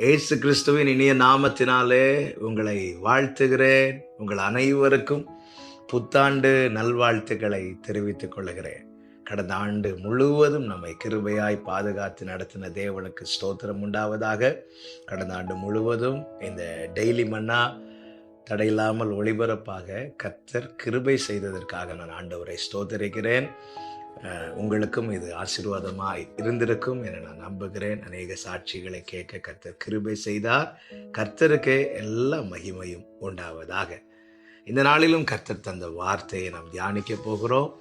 இயேசு கிறிஸ்துவின் இனிய நாமத்தினாலே உங்களை வாழ்த்துகிறேன். உங்கள் அனைவருக்கும் புத்தாண்டு நல்வாழ்த்துக்களை தெரிவித்துக் கொள்கிறேன். கடந்த ஆண்டு முழுவதும் நம்மை கிருபையாய் பாதுகாத்து நடத்தின தேவனுக்கு ஸ்தோத்திரம் உண்டாவதாக. கடந்த ஆண்டு முழுவதும் இந்த டெய்லி மன்னா தடையில்லாமல் ஒளிபரப்பாக கர்த்தர் கிருபை செய்ததற்காக நான் ஆண்டவரை ஸ்தோத்திரிக்கிறேன். உங்களுக்கும் இது ஆசீர்வாதமாய் இருந்திருக்கும் என நான் நம்புகிறேன். அநேக சாட்சிகளை கேட்க கர்த்தர் கிருபை செய்தார். கர்த்தருக்கே எல்லா மகிமையும் உண்டாவதாக. இந்த நாளிலும் கர்த்தர் தந்த வார்த்தையை நாம் தியானிக்க போகிறோம்.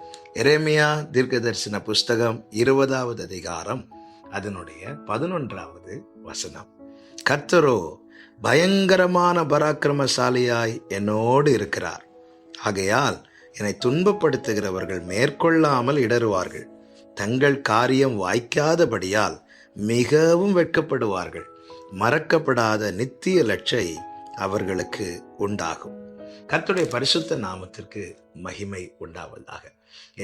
எரேமியா தீர்க்கதரிசன புஸ்தகம் 20வது அதிகாரம் அதனுடைய 11வது வசனம். கர்த்தரோ பயங்கரமான பராக்கிரமசாலியாய் என்னோடு இருக்கிறார். ஆகையால் என்னை துன்பப்படுத்துகிறவர்கள் மேற்கொள்ளாமல் இடறுவார்கள். தங்கள் காரியம் வாய்க்காதபடியால் மிகவும் வெட்கப்படுவார்கள். மறக்கப்படாத நித்திய லட்சை அவர்களுக்கு உண்டாகும். கர்த்தருடைய பரிசுத்த நாமத்திற்கு மகிமை உண்டாவதாக.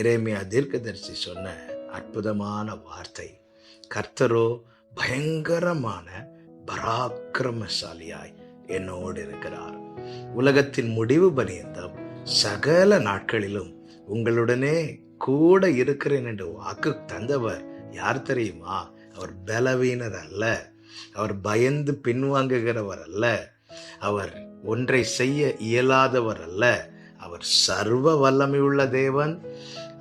எரேமியா தீர்க்கதரிசி சொன்ன அற்புதமான வார்த்தை. கர்த்தரோ பயங்கரமான பராக்கிரமசாலியாய் என்னோடு இருக்கிறார். உலகத்தின் முடிவு பரியந்தம் சகல நாட்களிலும் உங்களுடனே கூட இருக்கிறேன் என்று வாக்கு தந்தவர் யார் தெரியுமா? அவர் பலவீனர் அல்ல. அவர் பயந்து பின்வாங்குகிறவர் அல்ல. அவர் ஒன்றை செய்ய இயலாதவர் அல்ல. அவர் சர்வ வல்லமையுள்ள தேவன்.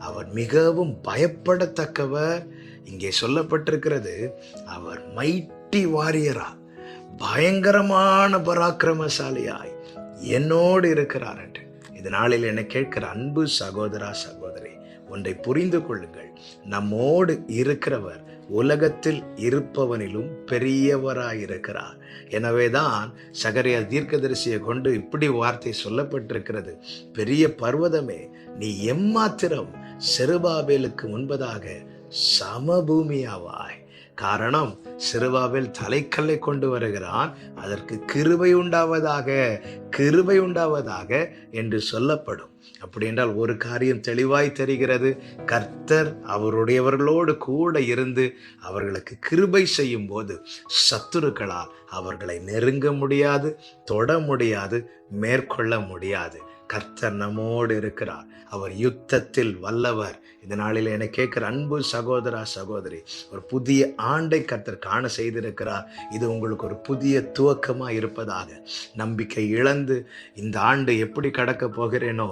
அவர் மிகவும் பயப்படத்தக்கவர். இங்கே சொல்லப்பட்டிருக்கிறது, அவர் மைட்டி வாரியரா, பயங்கரமான பராக்கிரமசாலியாய் என்னோடு இருக்கிறார் என்று. இந்த நாளில் என்னை கேட்கிற அன்பு சகோதரா சகோதரி, ஒன்றை புரிந்து கொள்ளுங்கள். நம்மோடு இருக்கிறவர் உலகத்தில் இருப்பவனிலும் பெரியவராயிருக்கிறார். எனவேதான் சகரியா தீர்க்கதரிசியை கொண்டு இப்படி வார்த்தை சொல்லப்பட்டிருக்கிறது. பெரிய பர்வதமே, நீ எம்மாத்திரம் செருபாபேலுக்கு முன்பதாக சமபூமியாவாய். காரணம், செருபாபேல் தலைக்கல்லை கொண்டு வருகிறான், அதற்கு கிருபை உண்டாவதாக, கிருபை உண்டாவதாக என்று சொல்லப்படும். அப்படி என்றால் ஒரு காரியம் தெளிவாய் தெரிகிறது. கர்த்தர் அவருடையவர்களோடு கூட இருந்து அவர்களுக்கு கிருபை செய்யும் போது சத்துருக்களால் அவர்களை நெருங்க முடியாது, தொட முடியாது, மேற்கொள்ள முடியாது. கர்த்தர் நம்மோடு இருக்கிறார். அவர் யுத்தத்தில் வல்லவர். இந்த நாளில் என்னை கேட்கிற அன்பு சகோதரா சகோதரி, ஒரு புதிய ஆண்டை கர்த்தர் காண செய்திருக்கிறார். இது உங்களுக்கு ஒரு புதிய துவக்கமாக இருப்பதாக. நம்பிக்கை இழந்து இந்த ஆண்டு எப்படி கடக்க போகிறேனோ,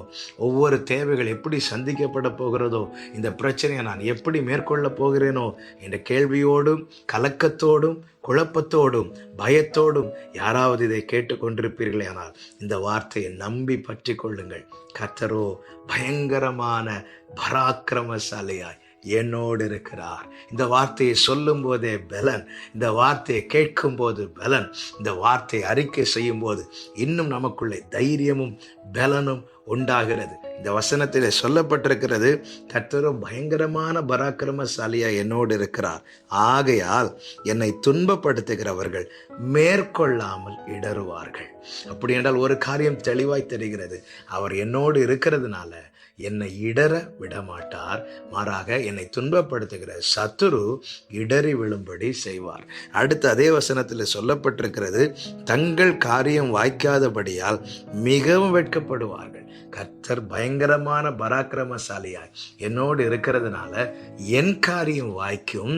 ஒவ்வொரு தேவைகள் எப்படி சந்திக்கப்பட போகிறதோ, இந்த பிரச்சனையை நான் எப்படி மேற்கொள்ள போகிறேனோ என்ற கேள்வியோடும் கலக்கத்தோடும் குழப்பத்தோடும் பயத்தோடும் யாராவது இதை கேட்டுக்கொண்டிருப்பீர்களே, ஆனால் இந்த வார்த்தையை நம்பி பற்றி கொள்ளுங்கள். கர்த்தரோ பயங்கரமான பராக்கிரமசாலியாய் என்னோடு இருக்கிறார். இந்த வார்த்தையை சொல்லும் போதே பலன், இந்த வார்த்தையை கேட்கும் போது பலன், இந்த வார்த்தையை அறிக்கை செய்யும் போது இன்னும் நமக்குள்ளே தைரியமும் பலனும் உண்டாகிறது. இந்த வசனத்தில் சொல்லப்பட்டிருக்கிறது, கர்த்தரும் பயங்கரமான பராக்கிரமசாலியா என்னோடு இருக்கிறார். ஆகையால் என்னை துன்பப்படுத்துகிறவர்கள் மேற்கொள்ளாமல் இடறுவார்கள். அப்படி என்றால் ஒரு காரியம் தெளிவாய் தெரிகிறது. அவர் என்னோடு இருக்கிறதுனால என்னை இடற விடமாட்டார். மாறாக என்னை துன்பப்படுத்துகிற சத்துரு இடறி விழும்படி செய்வார். அடுத்து அதே வசனத்தில் சொல்லப்பட்டிருக்கிறது, தங்கள் காரியம் வாய்க்காதபடியால் மிகவும் வெட்கப்படுவார்கள். கர்த்தர் பயங்கரமான பராக்கிரமசாலியாய் என்னோடு இருக்கிறதுனால என் காரியம் வாய்க்கும்,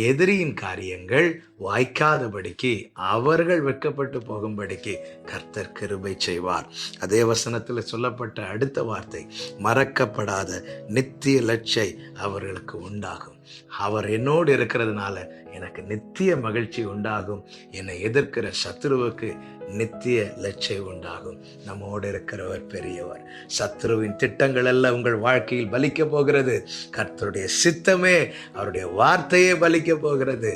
எதிரியின் காரியங்கள் வாய்க்காதபடிக்கு, அவர்கள் வெட்கப்பட்டு போகும்படிக்கு கர்த்தர் கிருபை செய்வார். அதே வசனத்தில் சொல்லப்பட்ட அடுத்த வார்த்தை, மறக்கப்படாத நித்திய லட்சை அவர்களுக்கு உண்டாகும். அவர் என்னோடு இருக்கிறதுனால எனக்கு நித்திய மகிழ்ச்சி உண்டாகும். என்னை எதிர்க்கிற சத்துருவுக்கு நித்திய லட்சை உண்டாகும். நம்மோடு இருக்கிறவர் பெரியவர். சத்துருவின் திட்டங்கள் எல்லாம் உங்கள் வாழ்க்கையில் பலிக்க போகிறது. கர்த்தருடைய சித்தமே, அவருடைய வார்த்தையே பலிக்க போகிறது.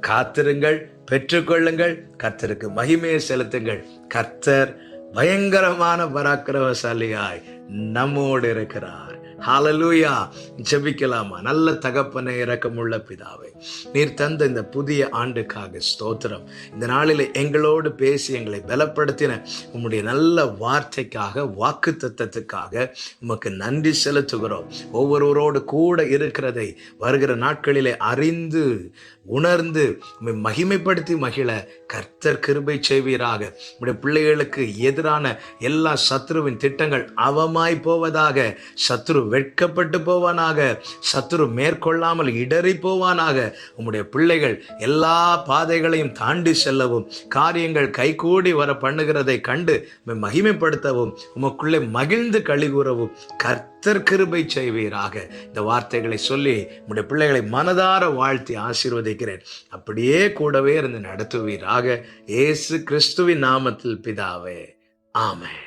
காத்திருங்கள், பெற்றுக்கொள்ளுங்கள், கர்த்தருக்கு மகிமையை செலுத்துங்கள். கர்த்தர் பயங்கரமான பராக்கிரமசாலியாய் நம்மோடு இருக்கிறார். ஹalleluya. ஜெபிக்கலாமா? நல்ல தகப்பனே, இரக்கமுள்ள பிதாவே, நீர் தந்த இந்த புதிய ஆண்டுக்காக ஸ்தோத்திரம். இந்த நாளில் எங்களோடு பேசி எங்களை பலப்படுத்தின உம்முடைய நல்ல வார்த்தைக்காக, வாக்கு தத்தத்துக்காக உமக்கு நன்றி செலுத்துகிறோம். ஒவ்வொருவரோடு கூட இருக்கிறதை வருகிற நாட்களிலே அறிந்து உணர்ந்து மகிமைப்படுத்தி மகிழ கர்த்தர் கிருபை செய்வீராக. உம்முடைய பிள்ளைகளுக்கு எதிரான எல்லா சத்துருவின் திட்டங்கள் அவமாய் போவதாக, சத்துரு வெட்கப்பட்டு போவானாக, சத்துரு மேற்கொள்ளாமல் இடறி போவானாக. உம்முடைய பிள்ளைகள் எல்லா பாதைகளையும் தாண்டி செல்லவும், காரியங்கள் கைகூடி வர பண்ணுகிறதை கண்டு மகிமைப்படுத்தவும், உமக்குள்ளே மகிழ்ந்து களிகூறவும் கர்த்தர் கிருபை செய்வீராக. இந்த வார்த்தைகளை சொல்லி உம்முடைய பிள்ளைகளை மனதார வாழ்த்தி ஆசீர்வதிக்கிறேன். அப்படியே கூடவே இருந்து நடத்துவீராக. இயேசு கிறிஸ்துவின் நாமத்தில் பிதாவே, ஆமென்.